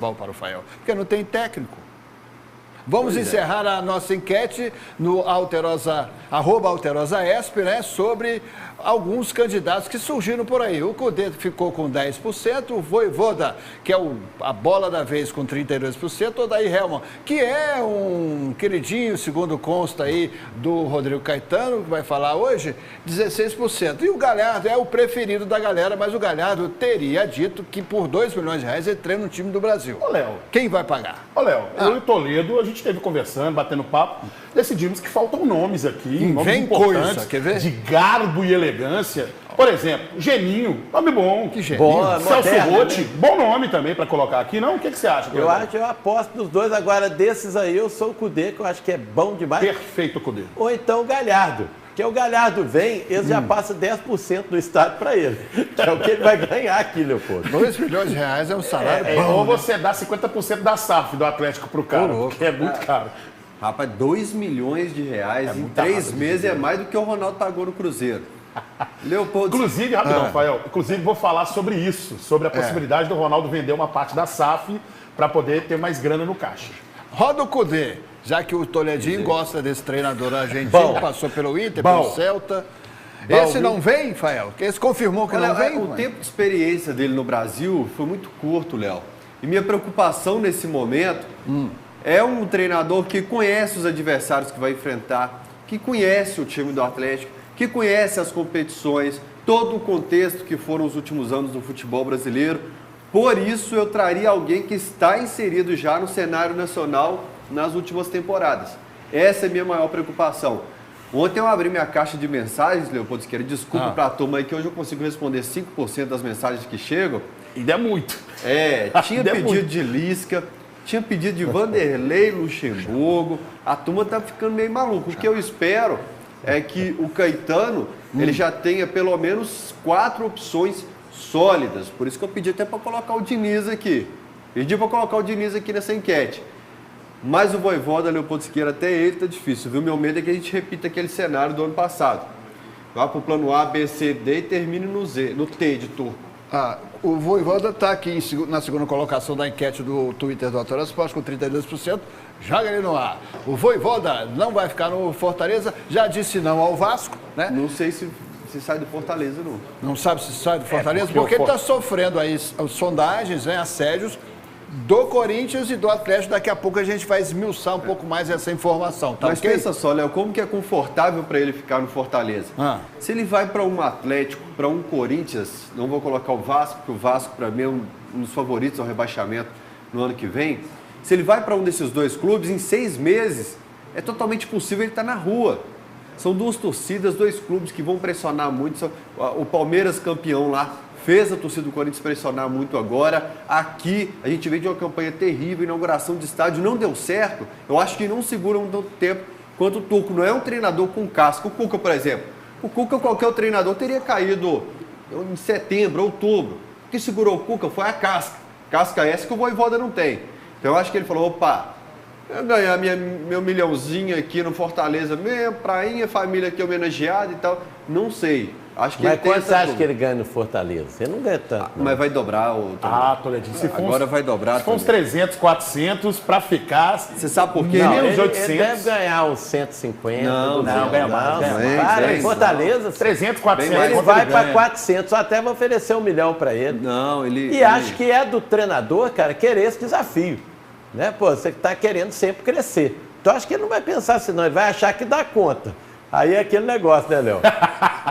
Bom para o Fael, porque não tem técnico. Vamos encerrar a nossa enquete no @alterosaesp, né, sobre alguns candidatos que surgiram por aí. O Cudê ficou com 10%, o Vojvoda, que é a bola da vez, com 32%, o Odair Hellmann, que é um queridinho, segundo consta aí, do Rodrigo Caetano, que vai falar hoje, 16%. E o Galhardo é o preferido da galera, mas o Galhardo teria dito que por R$2 milhões ele treina no time do Brasil. Ô, Léo. Quem vai pagar? Ô, Léo, eu e Toledo, a gente esteve conversando, batendo papo, decidimos que faltam nomes aqui, nomes Vem importantes, coisa, quer ver? de garbo e elegância. Por exemplo, Geninho, nome bom. Que Geninho? Boa, Celso moderna, Rotti, né? bom nome também para colocar aqui, não? O que você acha? Eu acho que eu aposto nos dois. Agora, desses aí, eu sou o Cudê, que eu acho que é bom demais. Perfeito, Cudê. Ou então o Galhardo. Porque o Galhardo vem, ele já passa 10% do estádio para ele. Que é o que ele vai ganhar aqui, Leopoldo. R$2 milhões é um salário bom. Ou você dá 50% da SAF do Atlético pro cara, que é muito caro. Rapaz, R$2 milhões em 3 meses é mais do que o Ronaldo pagou no Cruzeiro. Leopoldo... Inclusive, rapidão, Rafael, inclusive vou falar sobre isso, sobre a possibilidade do Ronaldo vender uma parte da SAF para poder ter mais grana no caixa. Roda o Cudê, já que o Toledinho gosta desse treinador argentino, passou pelo Inter, pelo Celta. Esse não vem, Fael? Esse confirmou que não vem? O tempo de experiência dele no Brasil foi muito curto, Léo. E minha preocupação nesse momento é um treinador que conhece os adversários que vai enfrentar, que conhece o time do Atlético, que conhece as competições, todo o contexto que foram os últimos anos do futebol brasileiro. Por isso, eu traria alguém que está inserido já no cenário nacional nas últimas temporadas. Essa é a minha maior preocupação. Ontem eu abri minha caixa de mensagens, Leopoldo Siqueira, desculpa para a turma aí que hoje eu consigo responder 5% das mensagens que chegam. Ainda é muito. Tinha pedido de Lisca, tinha pedido de Vanderlei Luxemburgo. A turma tá ficando meio maluca. O que eu espero é que o Caetano ele já tenha pelo menos 4 opções sólidas. Por isso que eu pedi até para colocar o Diniz aqui. Pedi para colocar o Diniz aqui nessa enquete. Mas o Vojvoda, Leopoldo Siqueira, até ele tá difícil, viu? Meu medo é que a gente repita aquele cenário do ano passado. Vá para o plano A, B, C, D e termine no Z, no T de turco. O Vojvoda está aqui na segunda colocação da enquete do Twitter do Alterosa Esporte com 32%. Joga ele no ar. O Vojvoda não vai ficar no Fortaleza, já disse não ao Vasco, né? Não sei se sai do Fortaleza, não. Não sabe se sai do Fortaleza, porque ele está sofrendo aí sondagens, né, assédios do Corinthians e do Atlético. Daqui a pouco a gente vai esmiuçar um pouco mais essa informação, tá? Mas okay? Pensa só, Léo, como que é confortável para ele ficar no Fortaleza? Se ele vai para um Atlético, para um Corinthians, não vou colocar o Vasco, porque o Vasco para mim é um dos favoritos ao rebaixamento no ano que vem. Se ele vai para um desses dois clubes, em 6 meses, é totalmente possível ele estar na rua. São 2 torcidas, 2 clubes que vão pressionar muito. O Palmeiras, campeão lá, fez a torcida do Corinthians pressionar muito agora. Aqui, a gente vem de uma campanha terrível, inauguração de estádio, não deu certo. Eu acho que não seguram tanto tempo quanto o Turco. Não é um treinador com casca. O Cuca, por exemplo. O Cuca, qualquer treinador, teria caído em setembro, outubro. O que segurou o Cuca foi a casca. Casca essa que o Vojvoda não tem. Então, eu acho que ele falou, opa, eu ganhar meu milhãozinho aqui no Fortaleza mesmo, prainha, família aqui homenageada e tal. Não sei. Acho que mas ele tem quanto você acha que ele ganha no Fortaleza? Ele não ganha tanto. Mas vai dobrar o... Toledinho. Agora vai dobrar. Se for uns 300, 400 para ficar... Você sabe por quê? Não, menos ele 800. Ele deve ganhar uns 150. Não, ganha mais. Para, em Fortaleza... 300, 400. Ele vai para 400. Até vou oferecer 1 milhão para ele. Não, ele... E acho que é do treinador, cara, querer esse desafio. Né? Pô, você está querendo sempre crescer. Então, acho que ele não vai pensar assim, não. Ele vai achar que dá conta. Aí é aquele negócio, né, Léo?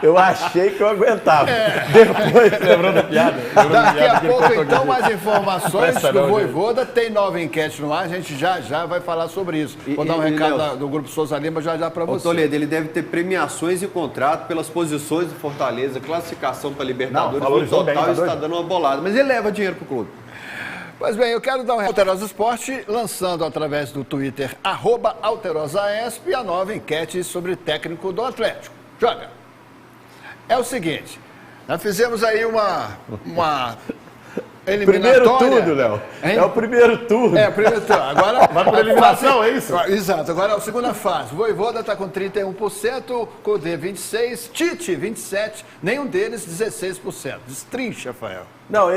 Eu achei que eu aguentava. Depois... Lembrou da piada? Daqui a pouco, então, mais informações do Vojvoda. Tem nova enquete no ar, a gente já vai falar sobre isso. Vou dar um recado do Grupo Souza Lima já para você. Toledo, ele deve ter premiações e contrato pelas posições do Fortaleza, classificação para Libertadores. No total, está dando uma bolada. Mas ele leva dinheiro pro clube. Pois bem, eu quero dar um Alterosa Esporte, lançando através do Twitter, @AlterosaESP, a nova enquete sobre técnico do Atlético. Joga! É o seguinte, nós fizemos aí uma Primeiro turno, Léo. É o primeiro turno. É, o primeiro turno. Agora, vai por eliminação, é isso? Exato. Agora, a segunda fase. Voivoda está com 31%, Cudê 26%, Tite 27%, nenhum deles 16%. Destrincha, Rafael. Não,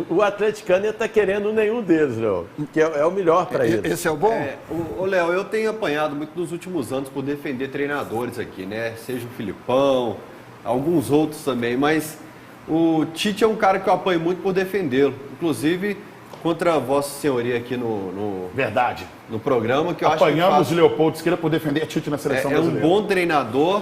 o atleticano está querendo nenhum deles, Léo, que é o melhor para ele. Esse é o bom? Ô, Léo, eu tenho apanhado muito nos últimos anos por defender treinadores aqui, né? Seja o Filipão, alguns outros também, mas o Tite é um cara que eu apoio muito por defendê-lo. Inclusive, contra a Vossa Senhoria aqui Verdade. No programa, que eu apanhamos acho que Leopoldo Esquerda por defender Tite na seleção brasileira. É um bom treinador.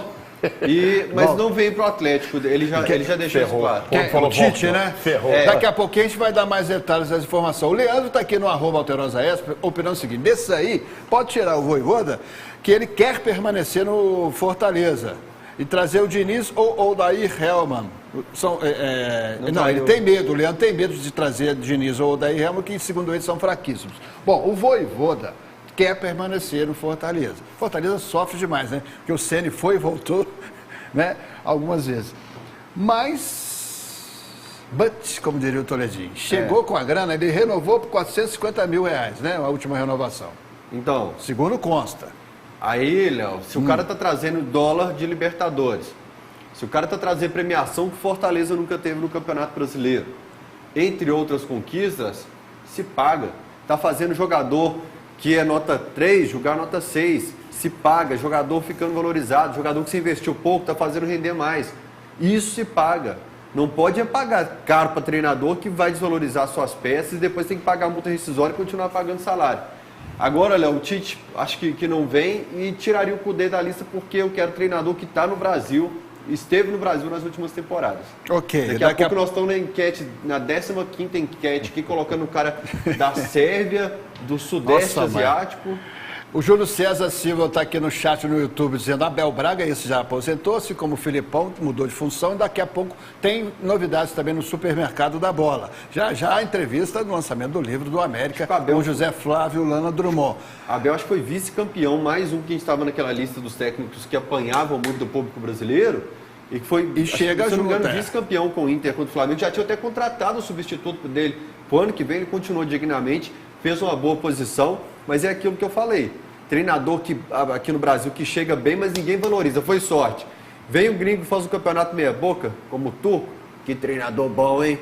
Mas não veio pro Atlético, ele já deixou isso claro. O Tite, né? Ferrou. Daqui a pouquinho a gente vai dar mais detalhes dessa informação. O Leandro está aqui no @AlterosaEsp, opinando o seguinte: desse aí, pode tirar o Voivoda, que ele quer permanecer no Fortaleza e trazer o Diniz ou o Odair Hellmann. Ele tem medo, o Leandro tem medo de trazer Diniz ou Odair Hellmann, que segundo ele são fraquíssimos. Bom, o Voivoda quer permanecer no Fortaleza. Fortaleza sofre demais, né? Porque o Ceni foi e voltou, né? Algumas vezes. Mas, como diria o Toledinho, chegou com a grana, ele renovou por R$450 mil, né? A última renovação. Então, segundo consta. Aí, Léo, se o cara tá trazendo dólar de Libertadores, se o cara tá trazendo premiação que Fortaleza nunca teve no Campeonato Brasileiro, entre outras conquistas, se paga. Tá fazendo jogador que é nota 3, jogar nota 6, se paga, jogador ficando valorizado, jogador que se investiu pouco, está fazendo render mais. Isso se paga. Não pode pagar caro para treinador que vai desvalorizar suas peças e depois tem que pagar a multa rescisória e continuar pagando salário. Agora, Léo, o Tite acho que não vem e tiraria o Cudê da lista porque eu quero treinador que está no Brasil, esteve no Brasil nas últimas temporadas. Ok. Daqui a pouco nós estamos na enquete, na 15ª enquete aqui, colocando o cara da Sérvia, do Sudeste Asiático. O Júlio César Silva está aqui no chat no YouTube dizendo: Abel Braga, esse já aposentou-se, como o Filipão mudou de função, e daqui a pouco tem novidades também no supermercado da bola. Já a entrevista do lançamento do livro do América com o José Flávio Lana Drummond. Abel acho que foi vice-campeão, mais um que estava naquela lista dos técnicos que apanhavam muito do público brasileiro. E que foi, chega se não me engano, junto, vice-campeão com o Inter, contra o Flamengo. Já tinha até contratado o substituto dele. O ano que vem ele continuou dignamente, fez uma boa posição, mas é aquilo que eu falei. Treinador que, aqui no Brasil que chega bem, mas ninguém valoriza. Foi sorte. Vem o gringo e faz um campeonato meia boca, como o Turco. Que treinador bom, hein?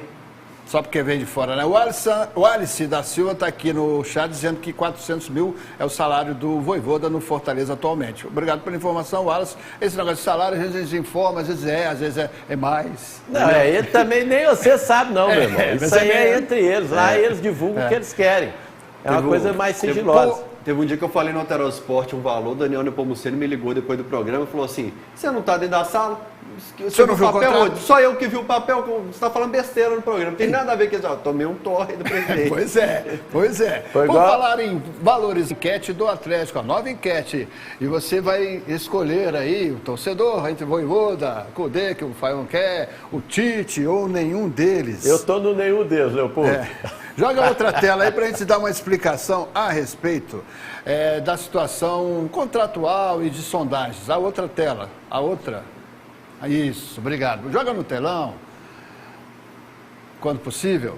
Só porque vem de fora, né? O Alice da Silva está aqui no chat dizendo que 400 mil é o salário do Voivoda no Fortaleza atualmente. Obrigado pela informação, Alice. Esse negócio de salário, às vezes informa, às vezes é mais. Não, ele também nem você sabe não, meu irmão. Isso aí é entre eles. Lá eles divulgam o que eles querem. É uma coisa mais sigilosa. Teve um dia que eu falei no Alterosport um valor, Daniel Nepomuceno me ligou depois do programa e falou assim: você não está dentro da sala? Você não viu o papel hoje? Só eu que vi o papel, você está falando besteira no programa. Não tem nada a ver com isso. Tomei um torre do presidente. Pois é. Por falar em valores, enquete do Atlético, a nova enquete. E você vai escolher aí o torcedor entre Voivoda, Cudê, que o Faião quer, o Tite ou nenhum deles. Eu estou no nenhum deles, Leopoldo. Joga outra tela aí para a gente dar uma explicação a respeito da situação contratual e de sondagens. A outra tela, a outra. Isso, obrigado. Joga no telão, quando possível.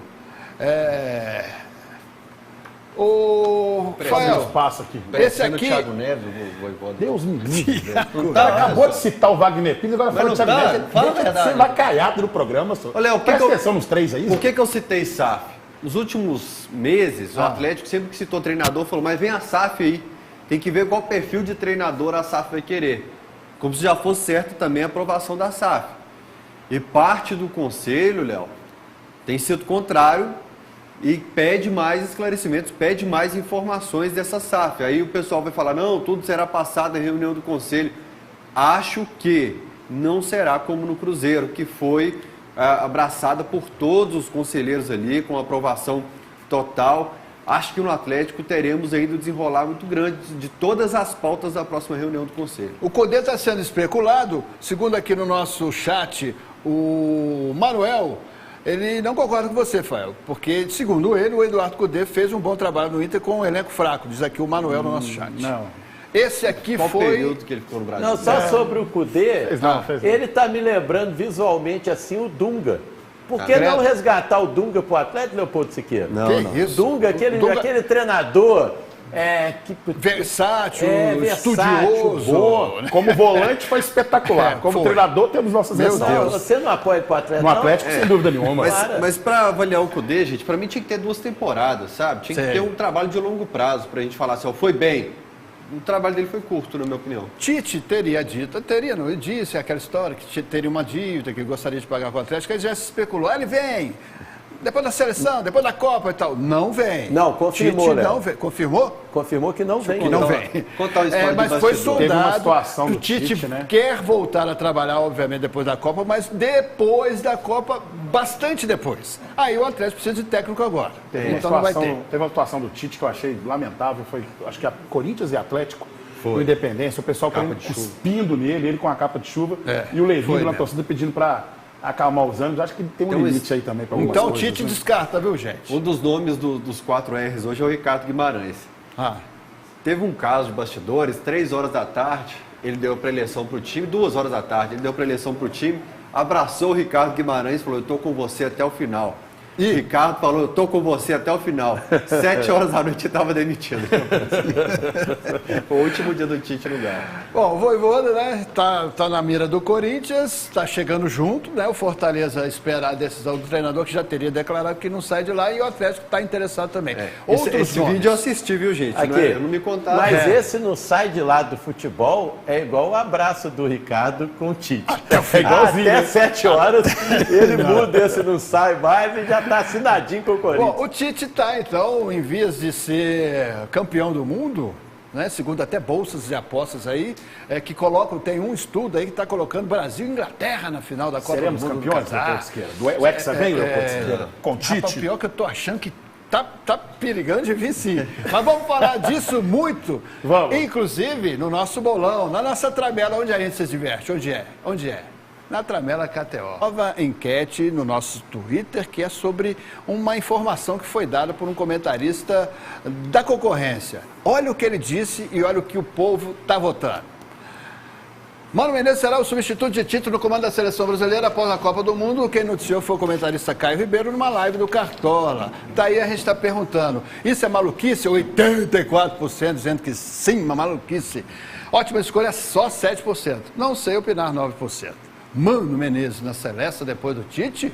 O Fael, espaço aqui. Esse aqui. Thiago Neves, Deus me livre. Acabou de citar o Wagner Pires, agora fala do Thiago Neves. Fala a verdade. Você vai caiado no programa, só. Olha, presta atenção nos três aí. Por que eu citei SAF? Nos últimos meses, o Atlético, sempre que citou treinador, falou: mas vem a SAF aí. Tem que ver qual perfil de treinador a SAF vai querer. Como se já fosse certo também a aprovação da SAF. E parte do conselho, Léo, tem sido contrário e pede mais esclarecimentos, pede mais informações dessa SAF. Aí o pessoal vai falar: não, tudo será passado em reunião do conselho. Acho que não será como no Cruzeiro, que foi abraçada por todos os conselheiros ali, com aprovação total. Acho que no Atlético teremos ainda um desenrolar muito grande de todas as pautas da próxima reunião do Conselho. O Cudê está sendo especulado, segundo aqui no nosso chat, o Manuel, ele não concorda com você, Fael, porque, segundo ele, o Eduardo Cudê fez um bom trabalho no Inter com um elenco fraco, diz aqui o Manuel no nosso chat. Não. Esse aqui Qual foi... período que ele ficou no Brasil? Não, só sobre o Cudê, ele está me lembrando visualmente assim o Dunga. por que não resgatar o Dunga pro Atlético, Leopoldo Siqueira? Não. Isso? Dunga, aquele treinador versátil, versátil, estudioso. bom. Como volante foi espetacular. Como treinador temos nossas ressalvas. Você não apoia pro Atlético? No Atlético, sem dúvida nenhuma. Mas para avaliar o Cudê, gente, para mim tinha que ter 2 temporadas, sabe? Tinha que ter um trabalho de longo prazo pra gente falar assim, ó, foi bem. O trabalho dele foi curto, na minha opinião. Tite teria dito, não, ele disse aquela história que teria uma dívida, que gostaria de pagar com o Atlético, aí já se especulou, ele vem, depois da seleção, depois da Copa e tal, não vem. Não, confirmou, Tite né? não vem. Confirmou? Confirmou que não vem. Que não vem. Contar uma história mas de foi bastidor. Teve uma soldado situação que o do Tite Tite, né? quer voltar a trabalhar, obviamente, depois da Copa, mas depois da Copa, bastante depois. Aí o Atlético precisa de técnico agora. Então não vai ter. Teve uma situação do Tite que eu achei lamentável, foi, acho que a Corinthians e Atlético, o Independência, o pessoal cuspindo nele, ele com a capa de chuva, e o Levinho na torcida pedindo para acalmar os ânimos. Acho que tem um limite aí também para algumas Então o coisas, Tite né? descarta, viu, gente? Um dos nomes dos 4 R's hoje é o Ricardo Guimarães. Teve um caso de bastidores, 3 horas da tarde, ele deu para eleição para o time, 2 horas da tarde, ele deu para eleição para o time, abraçou o Ricardo Guimarães e falou, eu estou com você até o final. E Ricardo falou, eu estou com você até o final. 7 horas da noite estava demitido. Foi o último dia do Tite no lugar. Bom, o Vojvoda, né, tá na mira do Corinthians, tá chegando junto, né, o Fortaleza espera a decisão do treinador, que já teria declarado que não sai de lá, e o Atlético está interessado também. Esse vídeo eu assisti, viu, gente? Aqui, não me contaram. Mas esse não sai de lá do futebol, é igual o abraço do Ricardo com o Tite. Até 7 horas, ele muda, esse não sai mais e já está assinadinho com o Corinthians. Bom, o Tite está, então, em vias de ser campeão do mundo, né? Segundo até bolsas de apostas aí, que colocam, tem um estudo aí que está colocando Brasil e Inglaterra na final da Copa Seremos do Mundo. campeões, Leopoldo Siqueira? O Hexa vem, Leopoldo Siqueira? Com Rapaz, Tite? pior que eu tô achando que tá perigando de vir sim. Mas vamos falar disso muito. Vamos. Inclusive, no nosso bolão, na nossa tramela, onde a gente se diverte. Onde é? Na Tramela KTO. Nova enquete no nosso Twitter, que é sobre uma informação que foi dada por um comentarista da concorrência. Olha o que ele disse e olha o que o povo está votando. Mano Menezes será o substituto de Tite no comando da seleção brasileira após a Copa do Mundo. Quem noticiou foi o comentarista Caio Ribeiro numa live do Cartola. Daí a gente está perguntando, isso é maluquice? 84% dizendo que sim, uma maluquice. Ótima escolha, só 7%. Não sei opinar, 9%. Mano Menezes na seleção depois do Tite?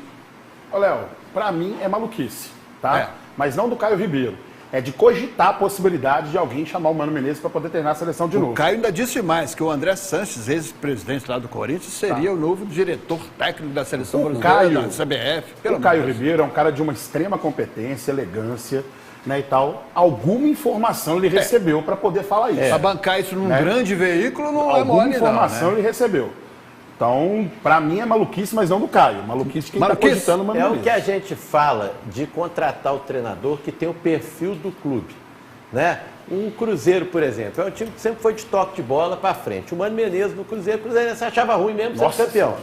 Ô, Léo, pra mim é maluquice, tá? Mas não do Caio Ribeiro. É de cogitar a possibilidade de alguém chamar o Mano Menezes para poder treinar a seleção de novo. O Caio ainda disse mais, que o André Sanches, ex-presidente lá do Corinthians, seria o novo diretor técnico da seleção brasileira, da CBF. O Caio Ribeiro é um cara de uma extrema competência, elegância, né, e tal. Alguma informação ele recebeu para poder falar isso. Para bancar isso num grande veículo não é Alguma mole, informação não, né? ele recebeu. Então, para mim é maluquice, mas não do Caio. Maluquice quem está cogitando o Mano Menezes. É o que a gente fala de contratar o treinador que tem o perfil do clube, né? Um Cruzeiro, por exemplo, é um time que sempre foi de toque de bola para frente. O Mano Menezes no Cruzeiro se achava ruim mesmo ser campeão.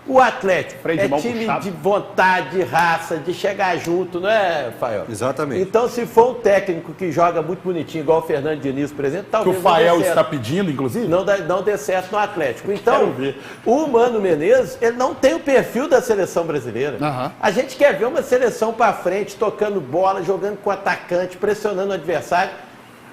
O Atlético é time de vontade, de raça, de chegar junto, não é, Fael? Exatamente. Então, se for um técnico que joga muito bonitinho, igual o Fernando Diniz, por exemplo, talvez que o Fael está pedindo, inclusive? Não dê certo no Atlético. Então, o Mano Menezes, ele não tem o perfil da seleção brasileira. A gente quer ver uma seleção para frente, tocando bola, jogando com atacante, pressionando o adversário.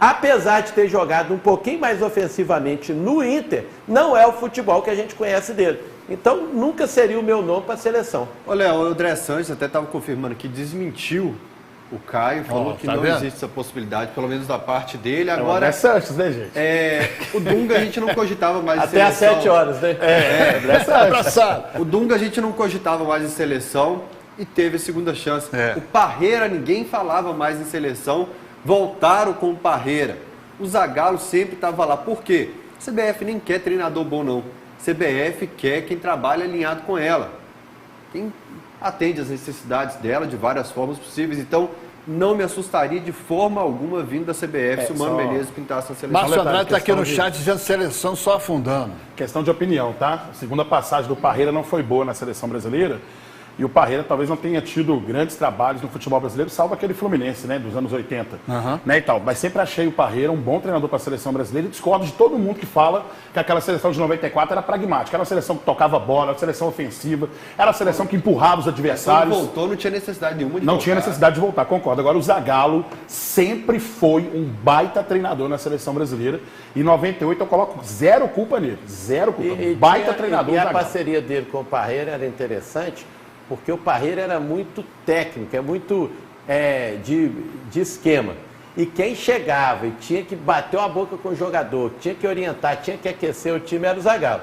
Apesar de ter jogado um pouquinho mais ofensivamente no Inter, não é o futebol que a gente conhece dele. Então, nunca seria o meu nome para a seleção. Olha, o André Sanches até estava confirmando que desmentiu o Caio, falou que não existe essa possibilidade, pelo menos da parte dele. Agora, o André Sanches, né, gente? O Dunga a gente não cogitava mais até às 7 horas, né? André Sanches. O Dunga a gente não cogitava mais em seleção e teve a segunda chance. O Parreira, ninguém falava mais em seleção, voltaram com o Parreira. O Zagallo sempre estava lá. Por quê? A CBF nem quer treinador bom, não. CBF quer quem trabalha alinhado com ela, quem atende às necessidades dela de várias formas possíveis. Então, não me assustaria de forma alguma vindo da CBF se o Mano Menezes pintasse a seleção. Márcio Andrade está aqui no chat dizendo seleção só afundando. Questão de opinião, tá? A segunda passagem do Parreira não foi boa na seleção brasileira. E o Parreira talvez não tenha tido grandes trabalhos no futebol brasileiro, salvo aquele Fluminense, né, dos anos 80, né, e tal. Mas sempre achei o Parreira um bom treinador para a seleção brasileira e discordo de todo mundo que fala que aquela seleção de 94 era pragmática. Era uma seleção que tocava bola, era uma seleção ofensiva, era uma seleção que empurrava os adversários. Quando voltou, não tinha necessidade nenhuma de Não voltar. tinha necessidade de voltar, concordo. Agora, o Zagallo sempre foi um baita treinador na seleção brasileira. E em 98 eu coloco zero culpa nele. Zero culpa. Baita treinador. E a parceria dele com o Parreira era interessante, porque o Parreira era muito técnico, é muito de esquema. E quem chegava e tinha que bater a boca com o jogador, tinha que orientar, tinha que aquecer o time, era o Zagallo.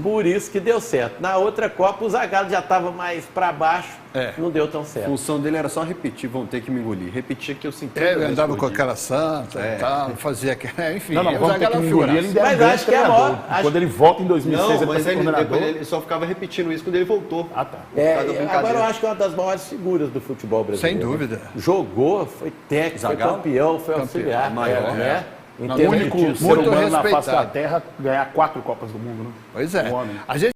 Por isso que deu certo. Na outra Copa, o Zagallo já estava mais para baixo, não deu tão certo. A função dele era só repetir, vão ter que me engolir. Repetir que eu senti. Ele andava com aquela santa e tal, fazia aquela. Enfim, Não, vamos ter que engolir, ele ainda Mas era grande acho que é treinador. maior. Quando ele volta em 2006, Não, mas ele ele só ficava repetindo isso quando ele voltou. Ah, tá. Agora eu acho que é uma das maiores figuras do futebol brasileiro. Sem dúvida. Jogou, foi técnico, Zagallo? foi campeão, foi auxiliar. maior, né? O único ser muito humano na face respeitado. da Terra ganhar 4 Copas do Mundo, né? Pois é. Um homem. A gente